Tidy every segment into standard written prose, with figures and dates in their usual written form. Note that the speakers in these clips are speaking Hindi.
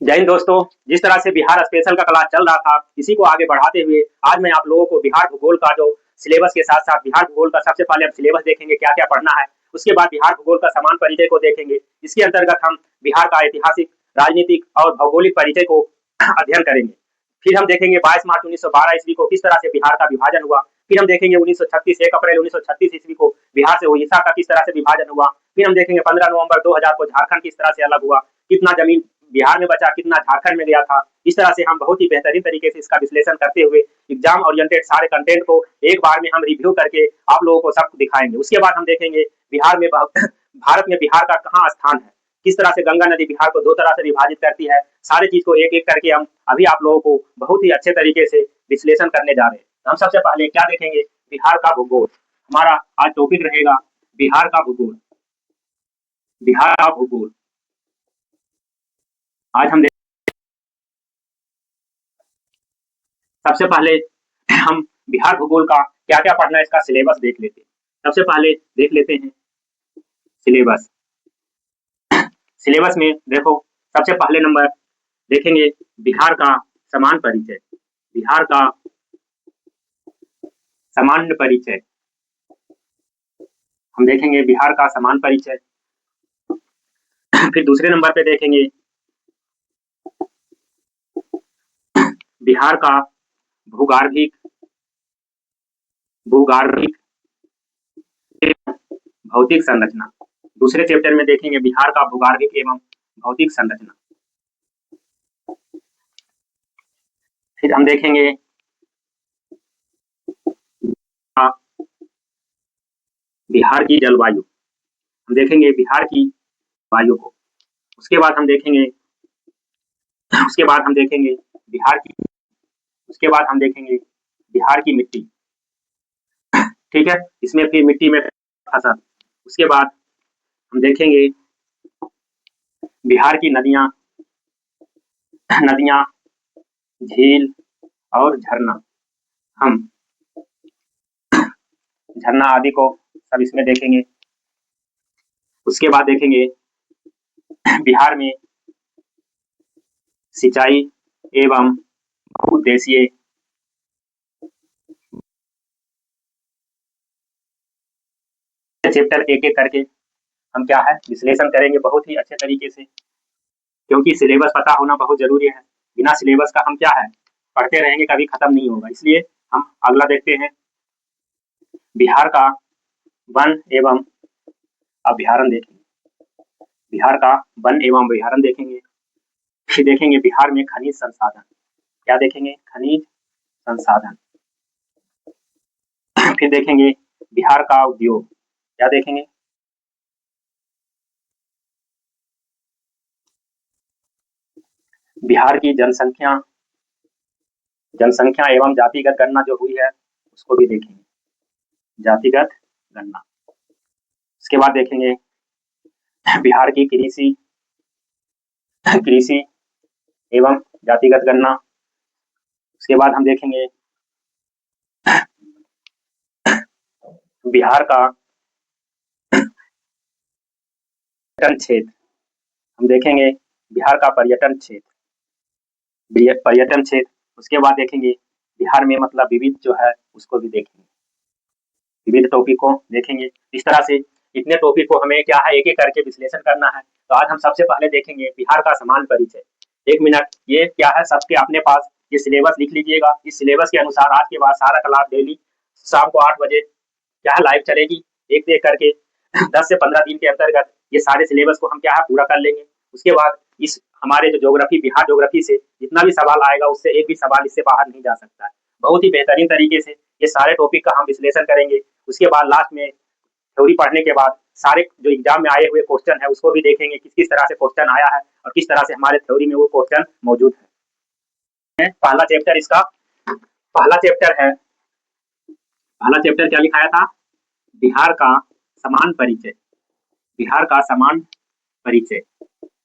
जय हिंद दोस्तों। जिस तरह से बिहार स्पेशल का क्लास चल रहा था, इसी को आगे बढ़ाते हुए आज मैं आप लोगों को बिहार भूगोल का जो सिलेबस के साथ-साथ बिहार भूगोल का सबसे पहले हम सिलेबस देखेंगे क्या-क्या पढ़ना है। उसके बाद बिहार भूगोल का समान परिचय को देखेंगे। इसके अंतर्गत हम बिहार का ऐतिहासिक, राजनीतिक और भौगोलिक परिचय को अध्ययन करेंगे। फिर हम देखेंगे 22 मार्च 1912 ईस्वी को किस तरह से बिहार का विभाजन हुआ। फिर हम देखेंगे 1936 1 अप्रैल 1936 ईस्वी को बिहार से उड़ीसा का किस तरह से विभाजन हुआ। फिर हम देखेंगे 15 नवंबर 2000 को झारखंड किस तरह से अलग हुआ, कितना जमीन बिहार में बचा, कितना झारखंड में गया था। इस तरह से हम बहुत ही बेहतरीन तरीके से इसका विश्लेषण करते हुए एग्जाम ओरिएंटेड सारे कंटेंट को एक बार में हम रिव्यू करके आप लोगों को सब दिखाएंगे। उसके बाद हम देखेंगे बिहार में भारत में बिहार का कहाँ स्थान है, किस तरह से गंगा नदी बिहार को दो तरह से विभाजित करती है। सारी चीज को एक एक करके हम अभी आप लोगों को बहुत ही अच्छे तरीके से विश्लेषण करने जा रहे हैं। तो हम सबसे पहले क्या देखेंगे, बिहार का भूगोल। हमारा आज टॉपिक रहेगा बिहार का भूगोल। बिहार का भूगोल आज हम सबसे पहले हम बिहार भूगोल का क्या-क्या पढ़ना है इसका सिलेबस देख लेते हैं। सबसे पहले देख लेते हैं सिलेबस। सिलेबस में देखो सबसे पहले नंबर देखेंगे बिहार का समान परिचय। बिहार का सामान्य परिचय हम देखेंगे, बिहार का समान परिचय। फिर दूसरे नंबर पे देखेंगे बिहार का भूगार्भिक भूगार्भिक भौतिक संरचना। दूसरे चैप्टर में देखेंगे बिहार का भूगार्भिक एवं भौतिक संरचना। फिर हम देखेंगे बिहार की जलवायु। हम देखेंगे बिहार की वायु को। उसके बाद हम देखेंगे बिहार की उसके बाद हम देखेंगे बिहार की मिट्टी। ठीक है, इसमें फिर मिट्टी में फसल। उसके बाद हम देखेंगे बिहार की नदियां, झील और झरना। हम झरना आदि को सब इसमें देखेंगे। उसके बाद देखेंगे बिहार में सिंचाई एवं बहुउद्देशीय चैप्टर एक एक करके हम क्या है विश्लेषण करेंगे बहुत ही अच्छे तरीके से, क्योंकि सिलेबस पता होना बहुत जरूरी है। बिना सिलेबस का हम क्या है पढ़ते रहेंगे, कभी खत्म नहीं होगा। इसलिए हम अगला देखते हैं बिहार का वन एवं अभ्यारण्य देखेंगे। बिहार का वन एवं अभ्यारण्य देखेंगे। फिर देखेंगे बिहार में खनिज संसाधन। क्या देखेंगे, खनिज संसाधन। फिर देखेंगे बिहार का उद्योग। क्या देखेंगे, बिहार की जनसंख्या एवं जातिगत गणना जो हुई है उसको भी देखेंगे, जातिगत गणना। उसके बाद देखेंगे बिहार की कृषि एवं जातिगत गणना। उसके बाद हम देखेंगे बिहार का पर्यटन क्षेत्र। हम देखेंगे बिहार का पर्यटन क्षेत्र। उसके बाद देखेंगे बिहार में मतलब विविध जो है उसको भी देखेंगे, विविध टॉपिक को देखेंगे। इस तरह से इतने टॉपिक को हमें क्या है एक एक करके विश्लेषण करना है। तो आज हम सबसे पहले देखेंगे बिहार का समान परिचय। 1 मिनट, ये क्या है सबके अपने पास ये सिलेबस लिख लीजिएगा। इस सिलेबस के अनुसार आज के बाद सारा क्लास डेली शाम को 8 बजे क्या है लाइव चलेगी। एक एक करके 10 से 15 दिन के अंतर्गत ये सारे सिलेबस को हम क्या है पूरा कर लेंगे। उसके बाद इस हमारे जो ज्योग्राफी बिहार ज्योग्राफी से जितना भी सवाल आएगा उससे एक भी सवाल इससे बाहर नहीं जा सकता है। बहुत ही बेहतरीन तरीके से ये सारे टॉपिक का हम विश्लेषण करेंगे। उसके बाद लास्ट में थ्योरी पढ़ने के बाद सारे जो एग्जाम में आए हुए क्वेश्चन है उसको भी देखेंगे किस किस तरह से क्वेश्चन आया है और किस तरह से हमारे थ्योरी में वो क्वेश्चन मौजूद है। पहला चैप्टर क्या लिखाया था, बिहार का समान परिचय। बिहार का समान परिचय,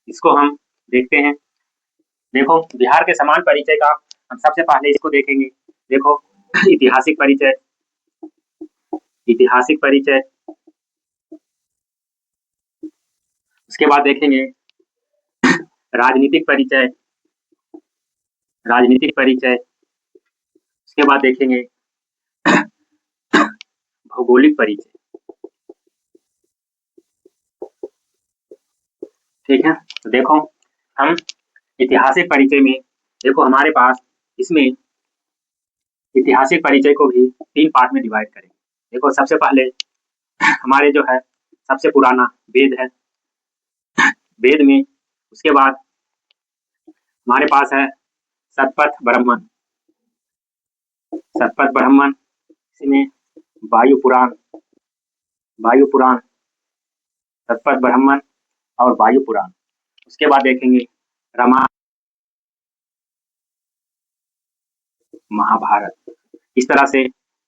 इसको हम देखते हैं। देखो बिहार के समान परिचय का हम सबसे पहले इसको देखेंगे। देखो ऐतिहासिक परिचय। उसके बाद देखेंगे राजनीतिक परिचय। राजनीतिक परिचय, उसके बाद देखेंगे भौगोलिक परिचय। ठीक है, तो देखो हम ऐतिहासिक परिचय में, देखो हमारे पास इसमें ऐतिहासिक परिचय को भी 3 पार्ट में डिवाइड करेंगे। देखो सबसे पहले हमारे जो है सबसे पुराना वेद है, वेद में उसके बाद हमारे पास है शतपथ ब्राह्मण, शतपथ ब्राह्मण, इसमें वायु पुराण, वायु पुराण, शतपथ ब्राह्मण और वायु पुराण। उसके बाद देखेंगे रामायण, महाभारत। इस तरह से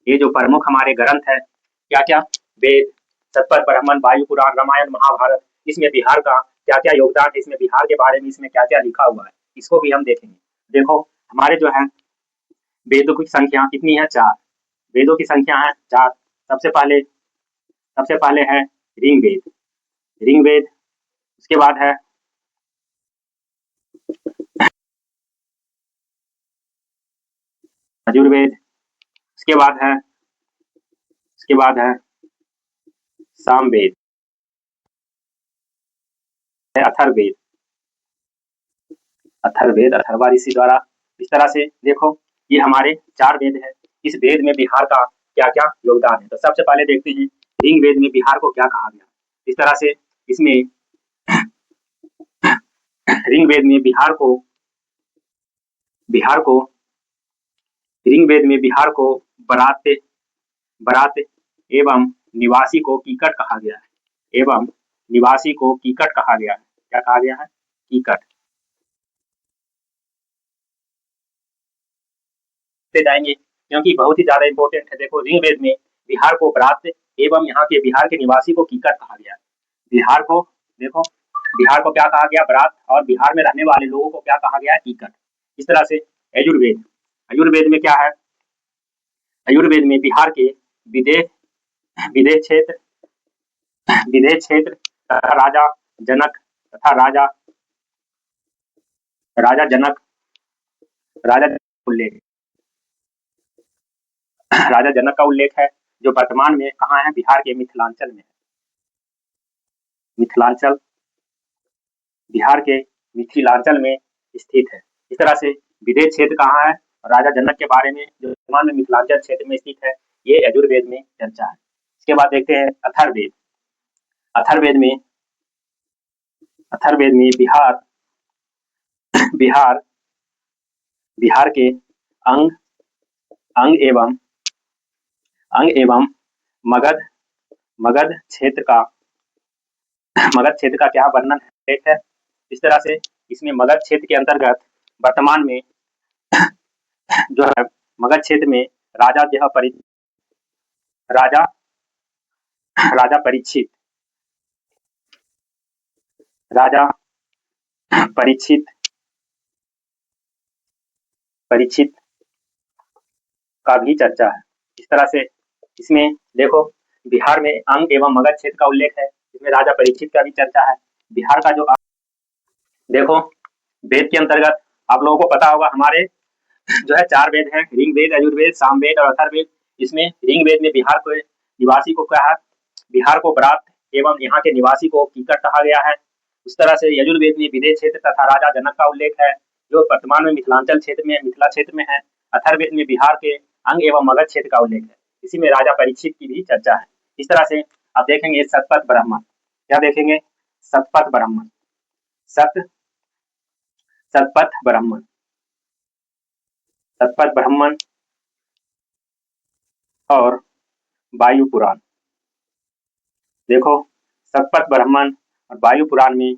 ये जो प्रमुख हमारे ग्रंथ है, क्या क्या, वेद, शतपथ ब्राह्मण, वायु पुराण, रामायण, महाभारत, इसमें बिहार का क्या क्या योगदान है, इसमें बिहार के बारे में इसमें क्या क्या लिखा हुआ है, इसको भी हम देखेंगे। देखो हमारे जो है वेदों की संख्या कितनी है, 4। वेदों की संख्या है 4। सबसे पहले है ऋग्वेद, ऋग्वेद, उसके बाद है यजुर्वेद, उसके बाद है सामवेद, अथर्ववेद, अथर्ववेद, अथर्वा ऋषि द्वारा। इस तरह से देखो ये हमारे 4 वेद है। इस वेद में बिहार का क्या क्या योगदान है, तो सबसे पहले देखते हैं ऋग्वेद में बिहार को क्या कहा गया। इस तरह से इसमें ऋग्वेद में ऋग्वेद में बिहार को बरात बरात एवं निवासी को कीकट कहा गया है, एवं निवासी को कीकट कहा गया है। क्या कहा गया है, कीकट। से जाएंगे क्योंकि बहुत ही ज्यादा इंपॉर्टेंट है। देखो ऋग्वेद में बिहार को बरात एवं यहाँ के बिहार के निवासी को कीकट कहा गया है। बिहार को, देखो बिहार को क्या कहा गया, बरात, और बिहार में रहने वाले लोगों को क्या कहा गया, कीकट। इस तरह से यजुर्वेद, यजुर्वेद में क्या है, यजुर्वेद में बिहार के विदेश विदेश क्षेत्र विदेश क्षेत्र तथा राजा जनक तथा राजा जनक उल्लेख, राजा जनक का उल्लेख है, जो वर्तमान में कहाँ है, बिहार के मिथिलांचल में है। मिथिलांचल, बिहार के मिथिलांचल में स्थित है। इस तरह से विदेश क्षेत्र कहाँ है, राजा जनक के बारे में जो वर्तमान में मिथिलांचल क्षेत्र में स्थित है, ये यजुर्वेद में चर्चा है। इसके बाद देखते हैं अथर्ववेद। अथर्ववेद में बिहार बिहार के अंग अंग एवं मगध क्षेत्र का क्या वर्णन है। इस तरह से इसमें मगध क्षेत्र के अंतर्गत वर्तमान में जो है मगध क्षेत्र में राजा जो राजा परीक्षित का भी चर्चा है। इस तरह से इसमें देखो बिहार में अंग एवं मगध क्षेत्र का उल्लेख है, इसमें राजा परीक्षित का भी चर्चा है। बिहार का जो देखो वेद के अंतर्गत आप लोगों को पता होगा हमारे जो है 4 वेद हैं, ऋग्वेद, यजुर्वेद, सामवेद और अथर्ववेद। इसमें ऋग्वेद में बिहार को निवासी को कहा, बिहार को बरात एवं यहाँ के निवासी को कीकट कहा गया है। उस तरह से यजुर्वेद में विदेश क्षेत्र तथा राजा जनक का उल्लेख है, जो वर्तमान में मिथिला क्षेत्र में है। अथर्ववेद में बिहार के अंग एवं मगध क्षेत्र का उल्लेख है, इसी में राजा परीक्षित की भी चर्चा है। इस तरह से आप देखेंगे शतपथ ब्राह्मण, क्या देखेंगे, शतपथ ब्राह्मण, शतपथ ब्राह्मण, शतपथ ब्राह्मण और वायु पुराण। देखो शतपथ ब्राह्मण और वायु पुराण में,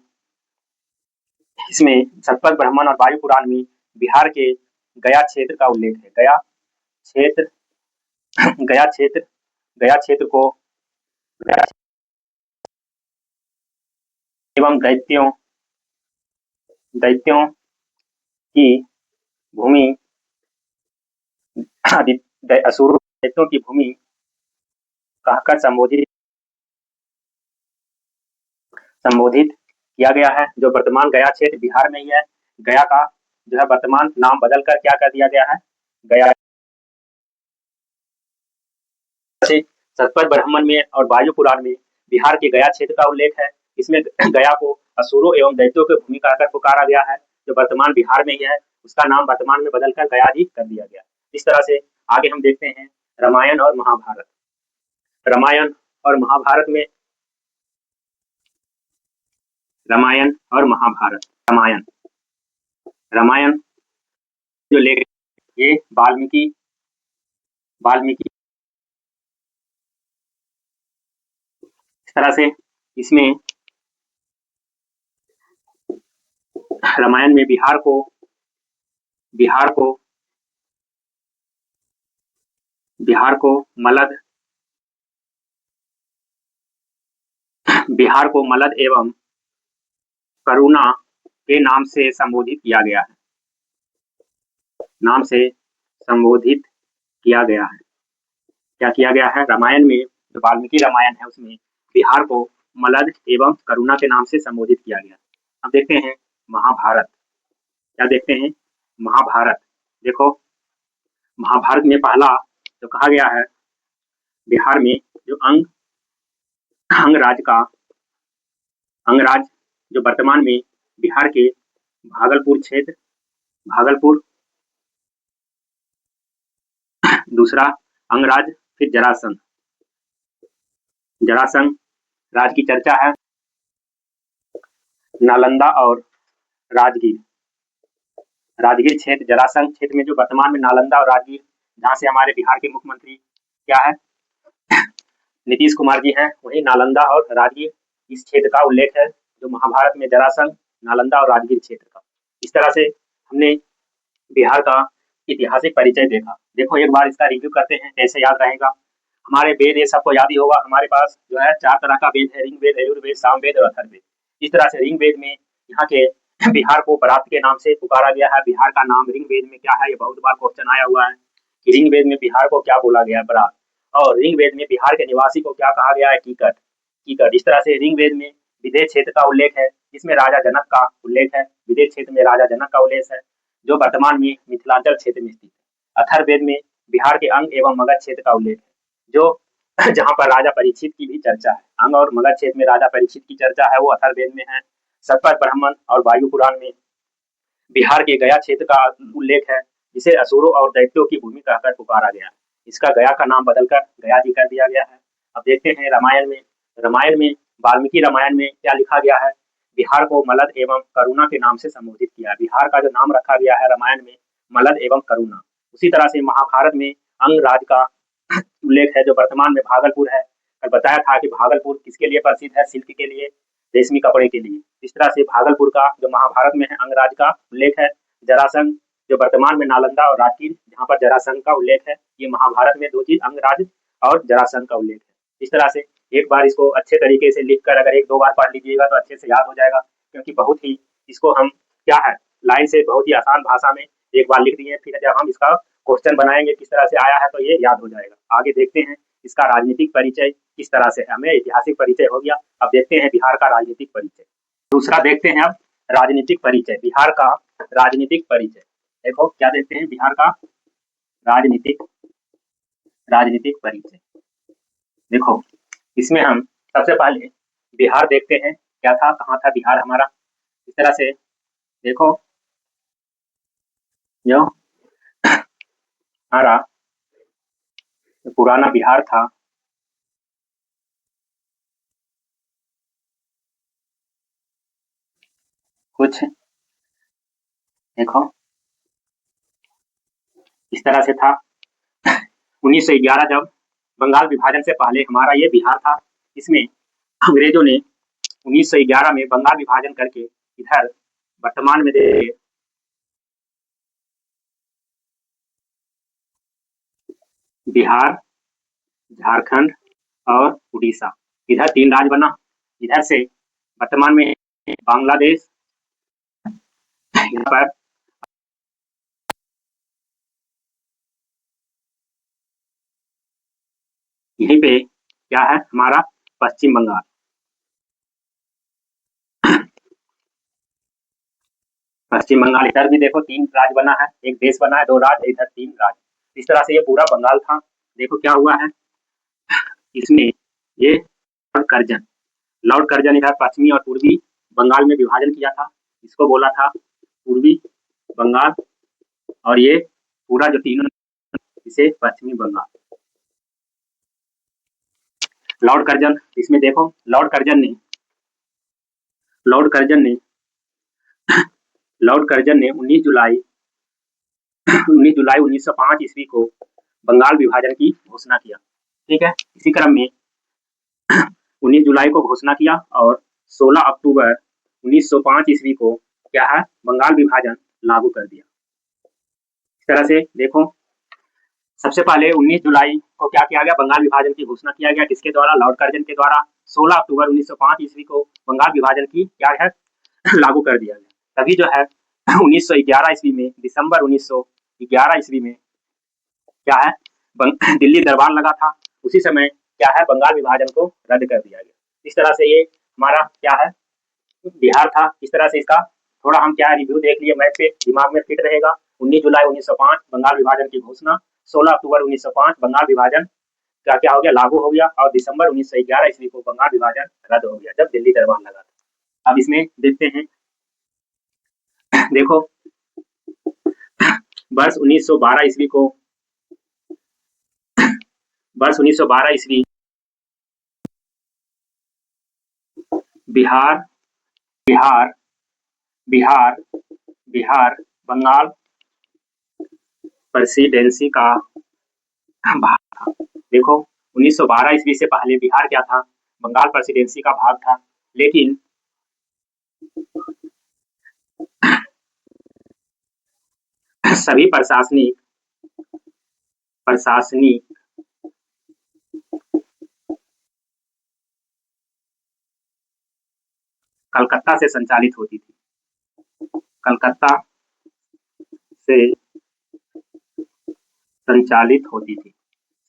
इसमें शतपथ ब्राह्मण और वायु पुराण में बिहार के गया क्षेत्र का उल्लेख है। गया क्षेत्र को एवं दैत्यों की भूमि, असुरों दैत्यों की भूमि कहकर संबोधित किया गया है, जो वर्तमान गया क्षेत्र बिहार में ही है। गया का जो है वर्तमान नाम बदलकर क्या कर दिया गया है, गया से। सतपथ ब्राह्मण में और वायु पुराण में बिहार के गया क्षेत्र का उल्लेख है। इसमें गया को असुरों एवं दैत्यों की भूमि कहकर पुकारा गया है, जो वर्तमान बिहार में ही है। उसका नाम वर्तमान में बदलकर गया ही कर दिया गया। इस तरह से आगे हम देखते हैं रामायण और महाभारत। रामायण और महाभारत में रामायण और महाभारत रामायण रामायण जो लेख ये वाल्मीकि वाल्मीकि इस तरह से इसमें रामायण में बिहार को मलद एवं करुणा के नाम से संबोधित किया गया है। क्या किया गया है? रामायण में जो वाल्मीकि रामायण है उसमें बिहार को मलद एवं करुणा के नाम से संबोधित किया गया। अब देखते हैं महाभारत। क्या देखते हैं? महाभारत। देखो महाभारत में पहला जो कहा गया है, बिहार में जो अंगराज जो वर्तमान में बिहार के भागलपुर दूसरा अंगराज, फिर जरासंध राज की चर्चा है। नालंदा और राजगीर क्षेत्र, जरासंध क्षेत्र में जो वर्तमान में नालंदा और राजगीर, जहाँ से हमारे बिहार के मुख्यमंत्री क्या है, नीतीश कुमार जी हैं, वही नालंदा और राजगीर इस क्षेत्र का उल्लेख है, जो महाभारत में जरासंध, नालंदा और राजगीर क्षेत्र का। इस तरह से हमने बिहार का ऐतिहासिक परिचय देखा। देखो एक बार इसका रिव्यू करते हैं, कैसे याद रहेगा। हमारे वेद ये सबको याद ही होगा। हमारे पास जो है 4 तरह का वेद है, ऋग्वेद, यजुर्वेद, सामवेद और अथर्ववेद। इस तरह से ऋग्वेद में यहाँ के बिहार को परात के नाम से पुकारा गया है। बिहार का नाम ऋग्वेद में क्या है, ये बहुत बार क्वेश्चन आया हुआ है कि ऋग्वेद में बिहार को क्या बोला गया है, परात। और ऋग्वेद में बिहार के निवासी को क्या कहा गया है, कीकट। इस तरह से ऋग्वेद में विदेश क्षेत्र का उल्लेख है, जिसमें राजा जनक का उल्लेख है। विदेश क्षेत्र में राजा जनक का उल्लेख है, जो वर्तमान में मिथिलांचल क्षेत्र में स्थित है। अथर्ववेद में बिहार के अंग एवं मगध क्षेत्र का उल्लेख है, जो जहाँ पर राजा परीक्षित की भी चर्चा है। अंग और मगध क्षेत्र में राजा परीक्षित की चर्चा है, वो अथर्ववेद में है। सतपथ ब्राह्मण और वायु पुराण में बिहार के गया क्षेत्र का उल्लेख है, जिसे असुरों और दैत्यों की भूमि कहकर पुकारा गया है। इसका गया का नाम बदलकर गया जी कर दिया गया है। अब देखते हैं रामायण में वाल्मीकि रामायण में क्या लिखा गया है। बिहार को मलद एवं करुणा के नाम से संबोधित किया है। बिहार का जो नाम रखा गया है रामायण में, मलद एवं करुणा। उसी तरह से महाभारत में अंगराज का उल्लेख है, जो वर्तमान में भागलपुर है। और बताया था कि भागलपुर किसके लिए प्रसिद्ध है, सिल्क के लिए, रेशमी कपड़े के लिए। इस तरह से भागलपुर का जो महाभारत में है अंगराज का उल्लेख है। जरासंध जो वर्तमान में नालंदा और राजगीर, जहाँ पर जरासंध का उल्लेख है। ये महाभारत में 2 चीज, अंगराज और जरासंध का उल्लेख है। इस तरह से एक बार इसको अच्छे तरीके से लिखकर अगर 1-2 बार पढ़ लीजिएगा तो अच्छे से याद हो जाएगा, क्योंकि बहुत ही इसको हम क्या है, लाइन से बहुत ही आसान भाषा में एक बार लिख दिए, फिर जब हम इसका क्वेश्चन बनाएंगे किस तरह से आया है तो ये याद हो जाएगा। आगे देखते हैं इसका राजनीतिक परिचय किस तरह से है। हमें ऐतिहासिक परिचय हो गया, अब देखते हैं बिहार का राजनीतिक परिचय। दूसरा देखते हैं अब राजनीतिक परिचय, बिहार का राजनीतिक परिचय। देखो क्या देखते हैं, बिहार का राजनीतिक परिचय। देखो इसमें हम सबसे पहले बिहार देखते हैं, क्या था, कहाँ था बिहार हमारा। इस तरह से देखो जो हमारा पुराना बिहार था, कुछ देखो इस तरह से था। 1911 जब बंगाल विभाजन से पहले हमारा ये बिहार था। इसमें अंग्रेजों ने 1911 में बंगाल विभाजन करके इधर वर्तमान में बिहार, झारखंड और उड़ीसा, इधर 3 राज्य बना। इधर से वर्तमान में बांग्लादेश, यहाँ पर यहीं पे क्या है हमारा पश्चिम बंगाल। पश्चिम बंगाल इधर भी देखो 3 राज्य बना है, एक देश बना है, 2 राज्य, इधर 3 राज्य। इस तरह से ये पूरा बंगाल था। देखो क्या हुआ है, इसमें ये लॉर्ड कर्जन इधर पश्चिमी और पूर्वी बंगाल में विभाजन किया था। इसको बोला था पूर्वी बंगाल, और ये पूरा जो तीनों इसे पश्चिमी बंगाल। लॉर्ड कर्जन, इसमें देखो लॉर्ड कर्जन ने लॉर्ड कर्जन ने 19 जुलाई 1905 ईस्वी को बंगाल विभाजन की घोषणा किया। ठीक है, इसी क्रम में 19 जुलाई को घोषणा किया और 16 अक्टूबर 1905 ईस्वी को क्या है, बंगाल विभाजन लागू कर दिया। इस तरह से देखो, सबसे पहले 19 जुलाई को क्या किया गया, बंगाल विभाजन की घोषणा किया गया, किसके द्वारा, लॉर्ड कर्जन के द्वारा। 16 अक्टूबर 1905 ईस्वी को बंगाल विभाजन की क्या है, लागू कर दिया गया। तभी जो है 1911 ईस्वी में, दिसंबर 1911 ईस्वी में क्या है, दिल्ली दरबार लगा था। उसी समय क्या है, बंगाल विभाजन को रद्द कर दिया गया। इस तरह से ये हमारा क्या है, बिहार था। इस तरह से इसका थोड़ा हम क्या रिव्यू देख लिए, मैप पे दिमाग में फिट रहेगा। 19 जुलाई 1905 बंगाल विभाजन की घोषणा, 16 अक्टूबर 1905 बंगाल विभाजन क्या क्या हो गया, लागू हो गया, और दिसंबर 1911 ईस्वी को बंगाल विभाजन रद्द हो गया, जब दिल्ली दरबार लगा था। अब इसमें देखते हैं, देखो वर्ष 1912 ईस्वी को, वर्ष 1912 ईस्वी बिहार बिहार बिहार बिहार बंगाल प्रेसिडेंसी का भाग था। देखो 1912 ईस्वी से पहले बिहार क्या था, बंगाल प्रेसिडेंसी का भाग था। लेकिन सभी प्रशासनिक प्रशासनिक कलकत्ता से संचालित होती थी। कलकत्ता से संचालित होती थी।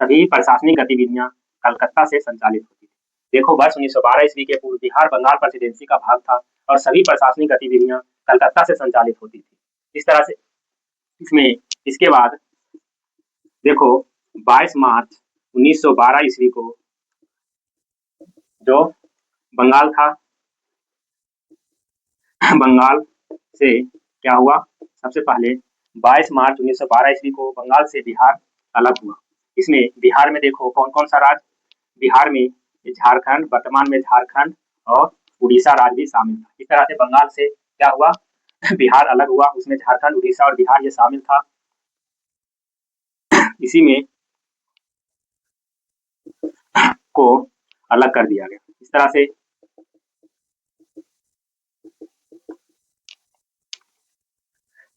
सभी प्रशासनिक गतिविधियां कलकत्ता से संचालित होती थी। देखो वर्ष 1912 ईस्वी के पूर्व बिहार बंगाल प्रेसिडेंसी का भाग था और सभी प्रशासनिक गतिविधियां कलकत्ता से संचालित होती थी। इस तरह से इसमें इसके बाद देखो 22 मार्च 1912 ईस्वी को जो बंगाल था, बंगाल से क्या हुआ, सबसे पहले 22 मार्च 1912 ईस्वी को बंगाल से बिहार अलग हुआ। इसमें बिहार में देखो कौन कौन सा राज्य, बिहार में झारखंड, वर्तमान में झारखंड और उड़ीसा राज्य भी शामिल था। इस तरह से बंगाल से क्या हुआ, बिहार अलग हुआ, उसमें झारखंड, उड़ीसा और बिहार ये शामिल था। इसी में को अलग कर दिया गया। इस तरह से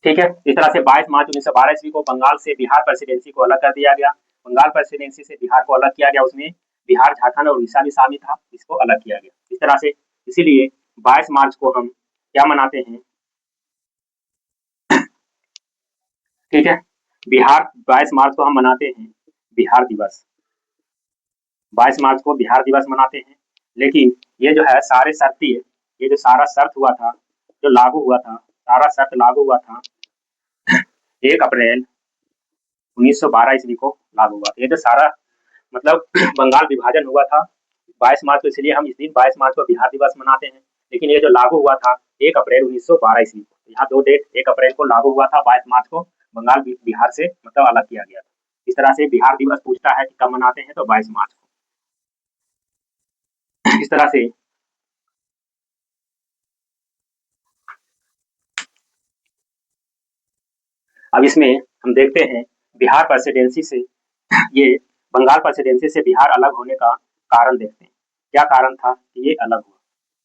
ठीक है, इस तरह से 22 मार्च 1912 ईस्वी को बंगाल से बिहार प्रेसिडेंसी को अलग कर दिया गया। बंगाल प्रेसिडेंसी से बिहार को अलग किया गया, उसमें बिहार, झारखंड और उड़ीसा भी शामिल था, इसको अलग किया गया। इस तरह से इसीलिए 22 मार्च को हम क्या मनाते हैं, ठीक है, बिहार 22 मार्च को हम मनाते हैं बिहार दिवस। 22 मार्च को बिहार दिवस मनाते हैं। लेकिन ये जो है सारे शर्ती, ये जो सारा शर्त हुआ था, जो लागू हुआ था, सारा शर्त लागू हुआ था 1 अप्रैल 1912 ईस्वी को लागू हुआ। ये जो सारा मतलब बंगाल विभाजन हुआ था 22 मार्च को, इसलिए हम इस दिन 22 मार्च को बिहार दिवस मनाते हैं। लेकिन ये जो लागू हुआ था 1 अप्रैल 1912 ईस्वी को, यहाँ 2 डेट, 1 अप्रैल को लागू हुआ था, 22 मार्च को बंगाल बिहार से मतलब अलग किया गया था। इस तरह से बिहार दिवस पूछता है कि कब मनाते हैं, तो 22 मार्च को। इस तरह से अब इसमें हम देखते हैं बिहार प्रेसिडेंसी से, ये बंगाल प्रेसिडेंसी से बिहार अलग होने का कारण देखते हैं। क्या कारण था कि ये अलग हुआ,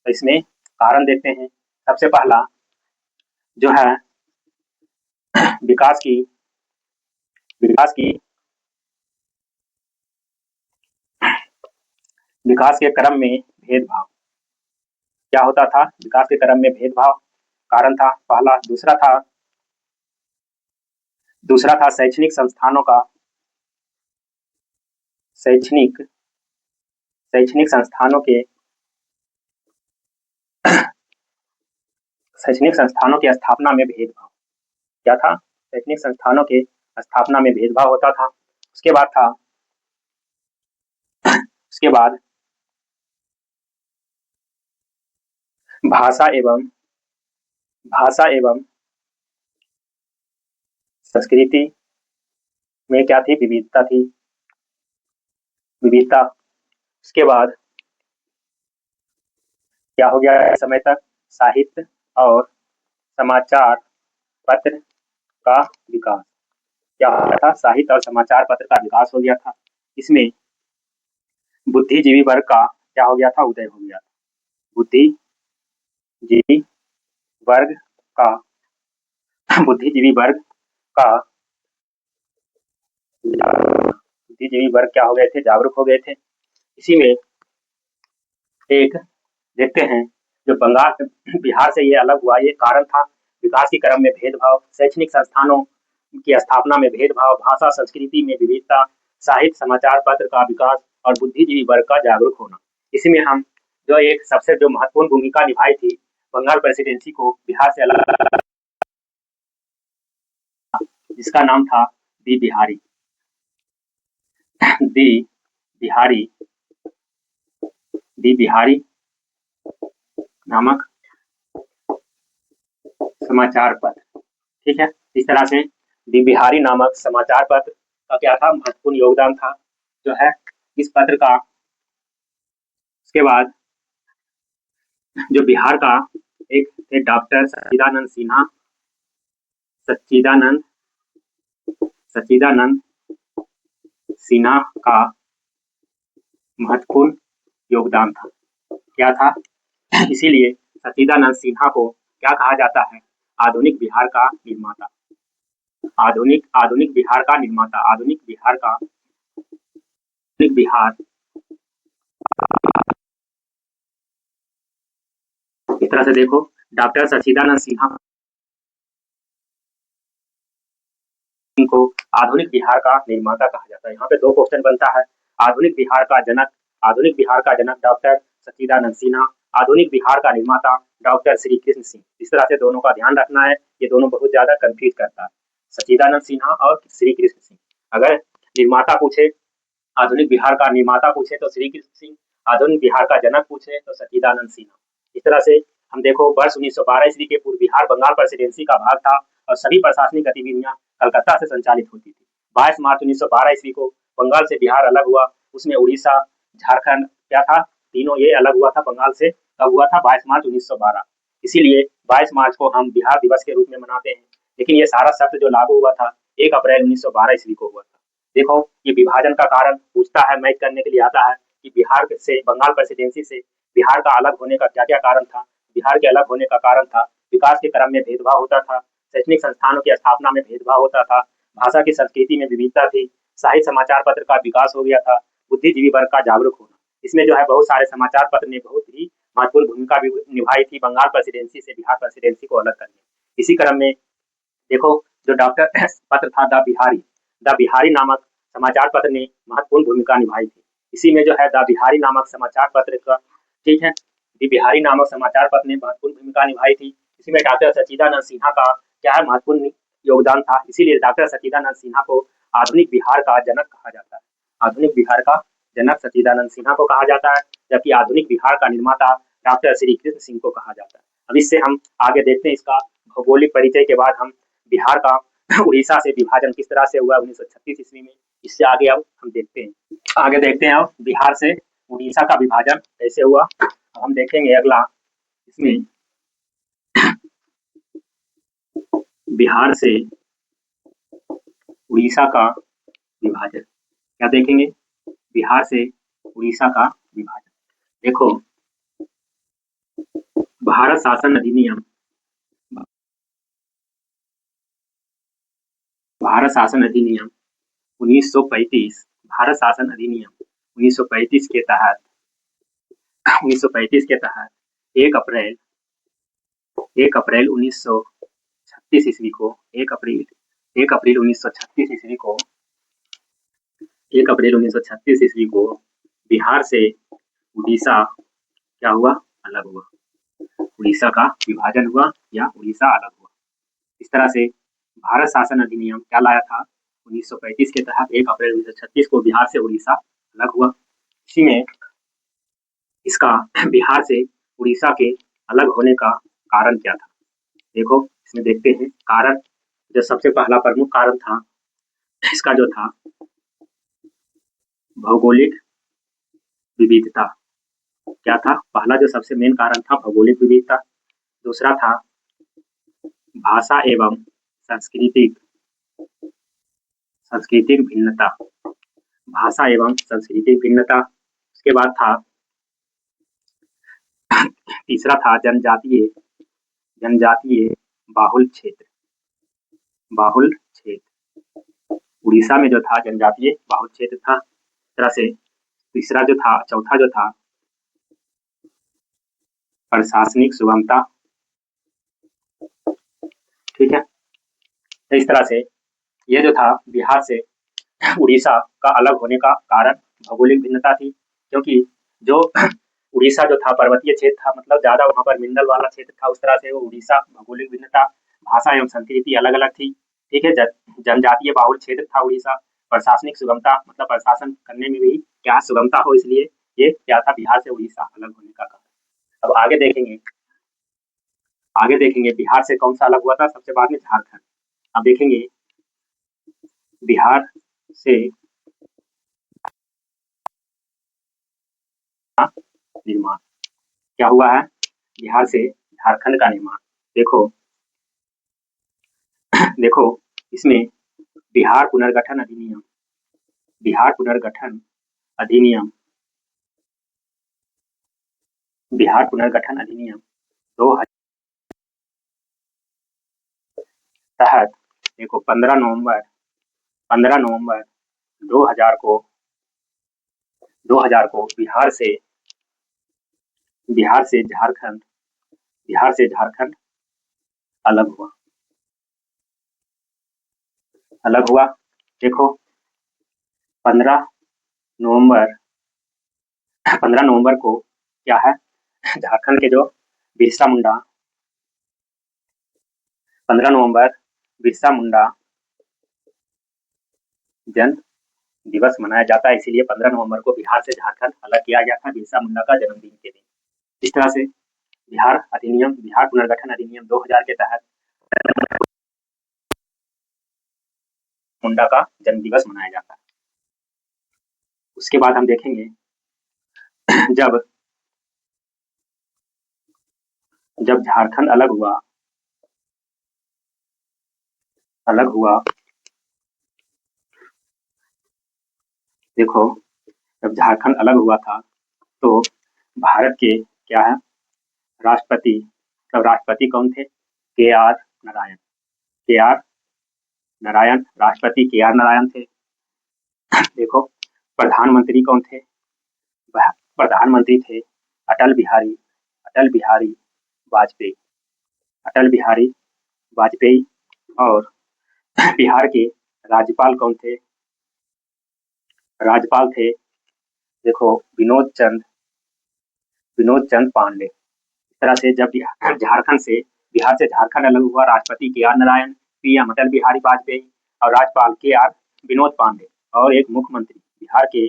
तो इसमें कारण देखते हैं। सबसे पहला जो है विकास की विकास की विकास के क्रम में भेदभाव। क्या होता था, विकास के क्रम में भेदभाव कारण था पहला। दूसरा था शैक्षणिक संस्थानों का शैक्षणिक शैक्षणिक संस्थानों के शैक्षणिक संस्थानों की स्थापना में भेदभाव। क्या था? शैक्षणिक संस्थानों के स्थापना में भेदभाव होता था। उसके बाद था उसके बाद भाषा एवं भाषा एवं संस्कृति में क्या थी? विविधता थी। विविधता। उसके बाद क्या हो गया समय तक? साहित्य और समाचार पत्र का विकास। क्या हो गया था? साहित्य और समाचार पत्र का विकास हो गया था। इसमें बुद्धिजीवी वर्ग का क्या हो गया था? उदय हो गया था। बुद्धिजीवी वर्ग का बुद्धिजीवी वर्ग का बुद्धिजीवी वर्ग क्या हो गए थे? जागरूक हो गए थे। इसी में एक देखते हैं जो बंगाल बिहार से ये अलग हुआ, ये कारण था विकास के क्रम में भेदभाव, शैक्षणिक संस्थानों की स्थापना में भेदभाव, भाषा संस्कृति में विविधता, साहित्य समाचार पत्र का विकास और बुद्धिजीवी वर्ग का जागरूक होना। इसी में हम जो एक सबसे जो महत्वपूर्ण भूमिका निभाई थी बंगाल प्रेसिडेंसी को बिहार से अलग, जिसका नाम था दी बिहारी दी बिहारी दी बिहारी नामक समाचार पत्र। ठीक है, इस तरह से दी बिहारी नामक समाचार पत्र का क्या था? महत्वपूर्ण योगदान था जो है इस पत्र का। उसके बाद जो बिहार का एक थे डॉक्टर सच्चिदानंद सिन्हा, सच्चिदानंद सच्चिदानंद सिन्हा का महत्वपूर्ण योगदान था। क्या था? इसीलिए सच्चिदानंद सिन्हा को क्या कहा जाता है? आधुनिक बिहार का निर्माता। आधुनिक बिहार का निर्माता, आधुनिक बिहार इस तरह से देखो, डॉक्टर सच्चिदानंद सिन्हा को आधुनिक बिहार का निर्माता कहा जाता है। यहाँ पे दो क्वेश्चन बनता है। आधुनिक बिहार का जनक डॉक्टर सच्चिदानंद सिन्हा, आधुनिक बिहार का निर्माता डॉक्टर श्री कृष्ण सिंह। इस तरह से दोनों का ध्यान रखना है, ये दोनों बहुत ज्यादा कंफ्यूज करता है, सच्चिदानंद सिन्हा और श्री कृष्ण सिंह। अगर निर्माता पूछे, आधुनिक बिहार का निर्माता पूछे तो श्री कृष्ण सिंह, आधुनिक बिहार का जनक पूछे तो सच्चिदानंद सिन्हा। इस तरह से हम देखो, वर्ष 1912 ईस्वी के पूर्व बिहार बंगाल प्रेसिडेंसी का भाग था और सभी प्रशासनिक गतिविधियां कलकत्ता से संचालित होती थी। 22 मार्च 1912 ईस्वी को बंगाल से बिहार अलग हुआ। उसमें उड़ीसा, झारखंड क्या था? तीनों ये अलग हुआ था बंगाल से। कब हुआ था? 22 मार्च 1912। इसीलिए 22 मार्च को हम बिहार दिवस के रूप में मनाते हैं। लेकिन ये सारा शब्द जो लागू हुआ था 1 अप्रैल 1912 ईस्वी को हुआ था। देखो, ये विभाजन का कारण पूछता है, मैच करने के लिए आता है कि बिहार से, बंगाल प्रेसिडेंसी से बिहार का अलग होने का क्या-क्या कारण था? बिहार के अलग होने का कारण था विकास के क्रम में भेदभाव होता था, शैक्षणिक संस्थानों की स्थापना में भेदभाव होता था, भाषा की संस्कृति में विविधता थी, साहित्य समाचार पत्र का विकास हो गया था, बुद्धिजीवी वर्ग का जागरूक होना। इसमें जो है बहुत सारे समाचार पत्र ने बहुत ही महत्वपूर्ण भूमिका भी निभाई थी बंगाल प्रेसिडेंसी से बिहार प्रेसिडेंसी को अलग करने। इसी क्रम में देखो, जो डॉक्टर पत्र था द बिहारी नामक समाचार पत्र ने महत्वपूर्ण भूमिका निभाई थी। इसी में जो है द बिहारी नामक समाचार पत्र का, ठीक है, द बिहारी नामक समाचार पत्र ने महत्वपूर्ण भूमिका निभाई थी। इसी में डॉक्टर सच्चिदानंद सिन्हा का क्या है? महत्वपूर्ण योगदान था। इसीलिए डॉक्टर सच्चिदानंद सिन्हा को आधुनिक बिहार का जनक कहा जाता है। आधुनिक बिहार का जनक सच्चिदानंद सिन्हा को कहा जाता है, जबकि आधुनिक बिहार का निर्माता डॉक्टर श्री कृष्ण सिंह को कहा जाता है। अब इससे हम आगे देखते हैं, इसका भौगोलिक परिचय के बाद हम बिहार का उड़ीसा से विभाजन किस तरह से हुआ 1936 ईस्वी में। इससे आगे अब हम देखते हैं, अब बिहार से उड़ीसा का विभाजन कैसे हुआ। हम देखेंगे अगला, इसमें बिहार से उड़ीसा का विभाजन क्या देखेंगे? बिहार से उड़ीसा का विभाजन। देखो, भारत शासन अधिनियम, भारत शासन अधिनियम 1935, भारत शासन अधिनियम 1935 के तहत 1935 के तहत 1 अप्रैल 1936 ईस्वी को 1 अप्रैल 1936 ईस्वी को 1 अप्रैल 1936 ईस्वी को बिहार से उड़ीसा क्या हुआ? अलग हुआ। उड़ीसा का विभाजन हुआ या उड़ीसा अलग हुआ। इस तरह से भारत शासन अधिनियम क्या लाया था, 1935 के तहत 1 अप्रैल 1936 को बिहार से उड़ीसा अलग हुआ। इसी में इसका बिहार से उड़ीसा के अलग होने का कारण क्या था? देखो इसमें देखते हैं कारण। जो सबसे पहला प्रमुख कारण था इसका जो था भौगोलिक विविधता। क्या था? पहला जो सबसे मेन कारण था भौगोलिक विविधता। दूसरा था भाषा एवं सांस्कृतिक भिन्नता। भाषा एवं सांस्कृतिक भिन्नता। उसके बाद था तीसरा था जनजातीय बाहुल क्षेत्र। उड़ीसा में जो था जनजातीय बाहुल क्षेत्र था। इस तरह से तीसरा जो था, चौथा जो था प्रशासनिक सुगमता। ठीक है, तो इस तरह से ये जो था बिहार से उड़ीसा का अलग होने का कारण भौगोलिक भिन्नता थी, क्योंकि जो उड़ीसा जो था पर्वतीय क्षेत्र था, मतलब ज्यादा वहां पर मिनरल वाला क्षेत्र था। उस तरह से वो उड़ीसा भौगोलिक भिन्नता, भाषा एवं संस्कृति अलग अलग थी। ठीक है, जनजातीय बाहुल क्षेत्र था उड़ीसा। प्रशासनिक सुगमता, मतलब प्रशासन करने में भी क्या सुगमता हो, इसलिए ये क्या था बिहार से उड़ीसा अलग होने का कारण। अब आगे देखेंगे बिहार से कौन सा अलग हुआ था। सबसे बाद में झारखंड। अब देखेंगे बिहार से निर्माण क्या हुआ है, बिहार से झारखंड का निर्माण। देखो इसमें बिहार पुनर्गठन अधिनियम 2000 तहत देखो 15 नवंबर 2000 को बिहार से झारखंड अलग हुआ। देखो 15 नवंबर को क्या है, झारखंड के जो 15 नवंबर बिरसा मुंडा जन्म दिवस मनाया जाता है, इसीलिए 15 नवंबर को बिहार से झारखंड अलग किया गया था, बिरसा मुंडा का जन्मदिन के दिन। इस तरह से बिहार पुनर्गठन अधिनियम 2000 के तहत मुंडा का जन्म दिवस मनाया जाता है। उसके बाद हम देखेंगे जब झारखंड अलग हुआ, देखो जब झारखंड अलग हुआ था तो भारत के क्या है राष्ट्रपति, तब राष्ट्रपति कौन थे, KR नारायण राष्ट्रपति KR नारायण थे। देखो प्रधानमंत्री कौन थे, प्रधानमंत्री थे अटल बिहारी वाजपेयी। और बिहार के राज्यपाल कौन थे, राज्यपाल थे देखो विनोद चंद्र पांडे। इस तरह से जब बिहार से झारखंड अलग हुआ, राष्ट्रपति KR नारायण, PM अटल बिहारी वाजपेयी और राज्यपाल KR विनोद पांडे और एक मुख्यमंत्री, बिहार के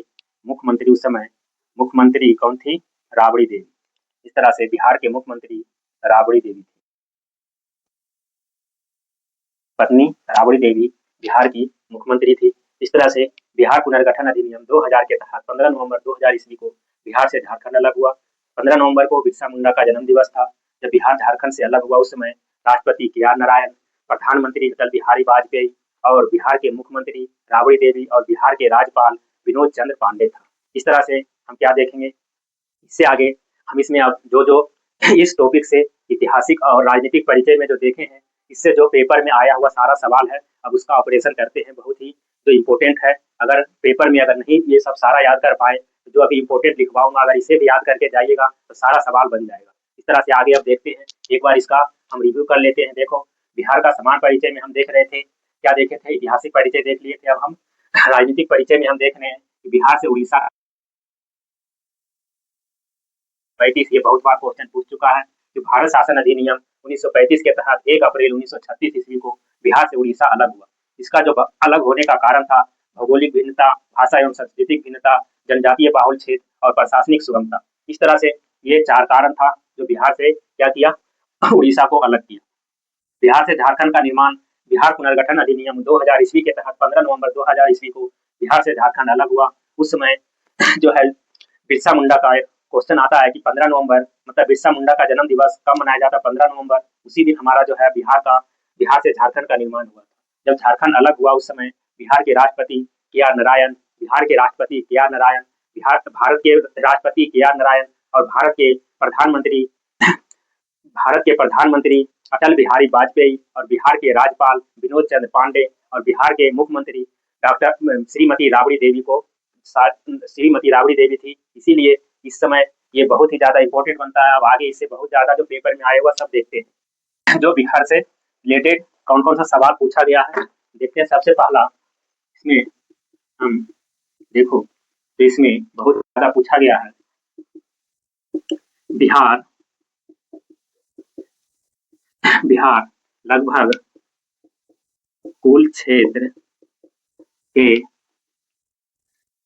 मुख्यमंत्री उस समय मुख्यमंत्री कौन थी, राबड़ी देवी। इस तरह से बिहार के मुख्यमंत्री राबड़ी देवी थी, पत्नी राबड़ी देवी बिहार की मुख्यमंत्री थी। इस तरह से बिहार पुनर्गठन अधिनियम 2000 के तहत 15 नवंबर 2000 ईस्वी को बिहार से झारखंड अलग हुआ। 15 नवंबर को बिरसा मुंडा का जन्म दिवस था। जब बिहार झारखंड से अलग हुआ उस समय राष्ट्रपति KR नारायण, प्रधानमंत्री अटल बिहारी वाजपेयी और बिहार के मुख्यमंत्री राबड़ी देवी और बिहार के राज्यपाल विनोद चंद्र पांडे था। इस तरह से हम क्या देखेंगे, इससे आगे हम इसमें अब जो इस टॉपिक से ऐतिहासिक और राजनीतिक परिचय में जो देखे हैं, इससे जो पेपर में आया हुआ सारा सवाल है, अब उसका ऑपरेशन करते हैं। बहुत ही जो इम्पोर्टेंट है, अगर पेपर में अगर नहीं ये सब सारा याद कर पाए तो जो अभी इम्पोर्टेंट लिखवाऊंगा अगर इसे भी याद करके जाइएगा तो सारा सवाल बन जाएगा। इस तरह से आगे अब देखते हैं, एक बार इसका हम रिव्यू कर लेते हैं। देखो बिहार का समान परिचय में हम देख रहे थे, क्या देखे थे, ऐतिहासिक परिचय देख लिए थे। अब हम राजनीतिक परिचय में हम देख रहे हैं कि बिहार से उड़ीसा, ये बहुत बार क्वेश्चन पूछ चुका है, कि भारत शासन अधिनियम 1935 के तहत 1 अप्रैल 1936 ईस्वी को बिहार से उड़ीसा अलग हुआ। इसका जो अलग होने का कारण था भौगोलिक भिन्नता, भाषा एवं सांस्कृतिक भिन्नता, जनजातीय बाहुल क्षेत्र और प्रशासनिक सुगमता। इस तरह से ये 4 कारण था जो बिहार से क्या किया उड़ीसा को अलग किया। बिहार से झारखंड का निर्माण बिहार पुनर्गठन अधिनियम 2000 ईस्वी के तहत 15 नवंबर 2000 ईस्वी को बिहार से झारखंड अलग हुआ। उस समय जो है बिरसा मुंडा का एक क्वेश्चन आता है कि 15 नवंबर मतलब बिरसा मुंडा का जन्म दिवस कब मनाया जाता है? 15 नवंबर। उसी दिन हमारा जो है बिहार से झारखंड का निर्माण हुआ। जब झारखंड अलग हुआ उस समय बिहार के राष्ट्रपति के.आर. नारायण, भारत के राष्ट्रपति के.आर. नारायण और भारत के प्रधानमंत्री अटल बिहारी वाजपेयी और बिहार के राज्यपाल विनोद चंद्र पांडे और बिहार के मुख्यमंत्री डॉक्टर श्रीमती राबड़ी देवी थी। इसीलिए इस समय ये बहुत ही ज्यादा इंपॉर्टेंट बनता है। अब आगे इससे बहुत ज्यादा जो पेपर में आए हुआ सब देखते हैं जो बिहार से रिलेटेड कौन कौन सा सवाल पूछा गया है देखते हैं। सबसे पहला इसमें हम देखो तो इसमें बहुत ज्यादा पूछा गया है बिहार लगभग कुल क्षेत्र के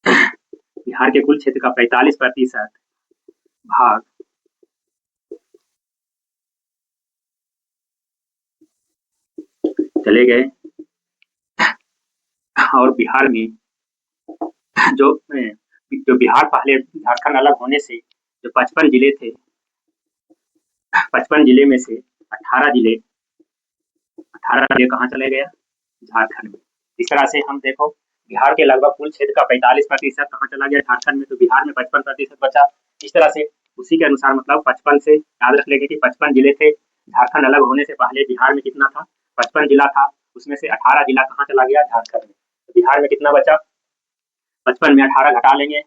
बिहार के कुल क्षेत्र का 45% भाग चले गए और बिहार में जो बिहार पहले झारखंड अलग होने से जो 55 जिले थे 55 जिले में से 18 जिले कहाँ चले गए? झारखंड में। इस तरह से हम देखो बिहार के लगभग कुल क्षेत्र का 45% कहाँ चला गया? झारखंड में। तो बिहार में 55% बचा। इस तरह से उसी के अनुसार मतलब 55 से याद रख लेंगे कि 55 जिले थे। झारखंड अलग होने से पहले बिहार में कितना था? 55 जिला था। उसमें से 18 जिला कहाँ चला गया? झारखंड में। तो बिहार में कितना बचा? 55 में 18 घटा लेंगे।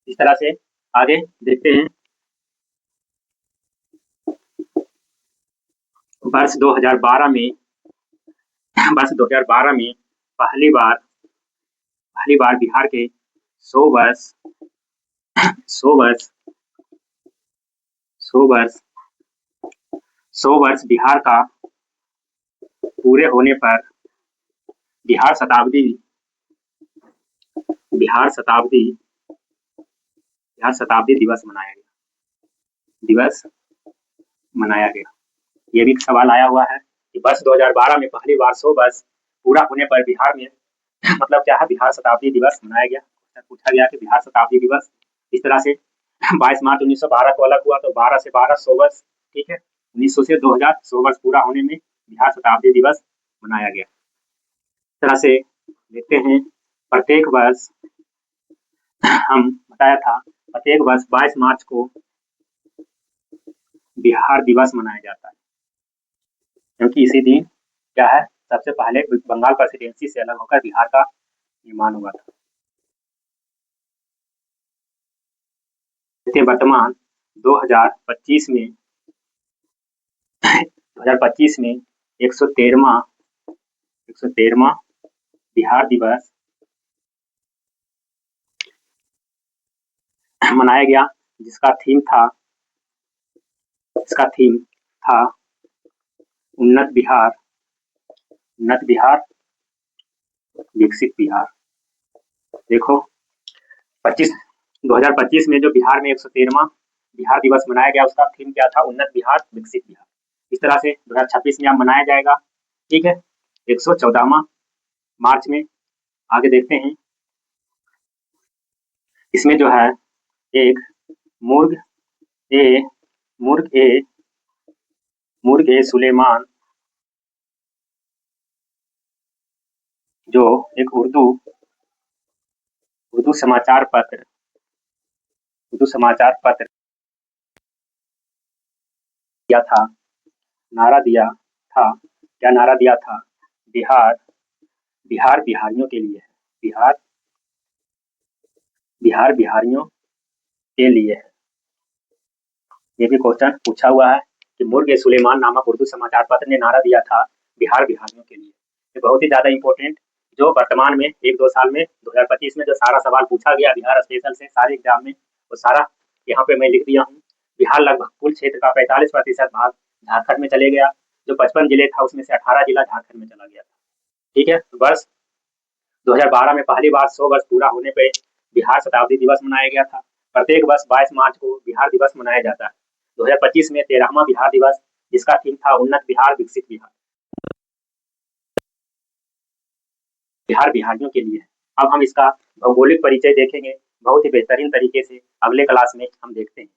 इस तरह से आगे देखते हैं। वर्ष 2012 में पहली बार बिहार के 100 वर्ष बिहार का पूरे होने पर बिहार शताब्दी दिवस मनाया गया। ये भी सवाल आया हुआ है कि वर्ष 2012 में पहली बार 100 वर्ष पूरा होने पर बिहार में मतलब क्या है? बिहार शताब्दी दिवस मनाया गया। पूछा गया कि बिहार शताब्दी दिवस। इस तरह से 22 मार्च 1912 को अलग हुआ तो 12 से 12 100 वर्ष। ठीक है, 1900 से 2000 100 वर्ष पूरा होने में बिहार शताब्दी दिवस मनाया गया। इस तरह से देखते हैं प्रत्येक वर्ष हम बताया था प्रत्येक वर्ष 22 मार्च को बिहार दिवस मनाया जाता है क्योंकि इसी दिन क्या है? सबसे पहले बंगाल प्रेसिडेंसी से अलग होकर बिहार का निर्माण हुआ था। वर्तमान 2025 में 113वां बिहार दिवस मनाया गया जिसका थीम था उन्नत बिहार विकसित बिहार। देखो 2025 में जो बिहार में 113वां बिहार दिवस मनाया गया उसका थीम क्या था? उन्नत बिहार विकसित बिहार। इस तरह से 2026 में अब मनाया जाएगा। ठीक है, 114वां मार्च में। आगे देखते हैं इसमें जो है एक मुर्ग ए सुलेमान जो एक उर्दू समाचार पत्र दिया था, नारा दिया था। क्या नारा दिया था? बिहार बिहारियों के लिए है। बिहार बिहारियों के लिए है। ये भी क्वेश्चन पूछा हुआ है कि मुर्ग ए सुलेमान नामक उर्दू समाचार पत्र ने नारा दिया था बिहार बिहारियों के लिए। ये बहुत ही ज्यादा इंपॉर्टेंट जो वर्तमान में 1-2 साल में 2025 में जो सारा सवाल पूछा गया बिहार स्पेशल से सारे एग्जाम में वो सारा यहाँ पे मैं लिख दिया हूँ। बिहार लगभग कुल क्षेत्र का 45% भाग झारखंड में चले गया। जो 55 जिले था उसमें से 18 जिला झारखंड में चला गया था। ठीक है, वर्ष 2012 में पहली बार 100 वर्ष पूरा होने पे बिहार शताब्दी दिवस मनाया गया था। प्रत्येक वर्ष 22 मार्च को बिहार दिवस मनाया जाता है। 2025 में 13वां बिहार दिवस, जिसका थीम था उन्नत बिहार विकसित बिहार। बिहार बिहारियों के लिए है। अब हम इसका भौगोलिक परिचय देखेंगे बहुत ही बेहतरीन तरीके से, अगले क्लास में हम देखते हैं।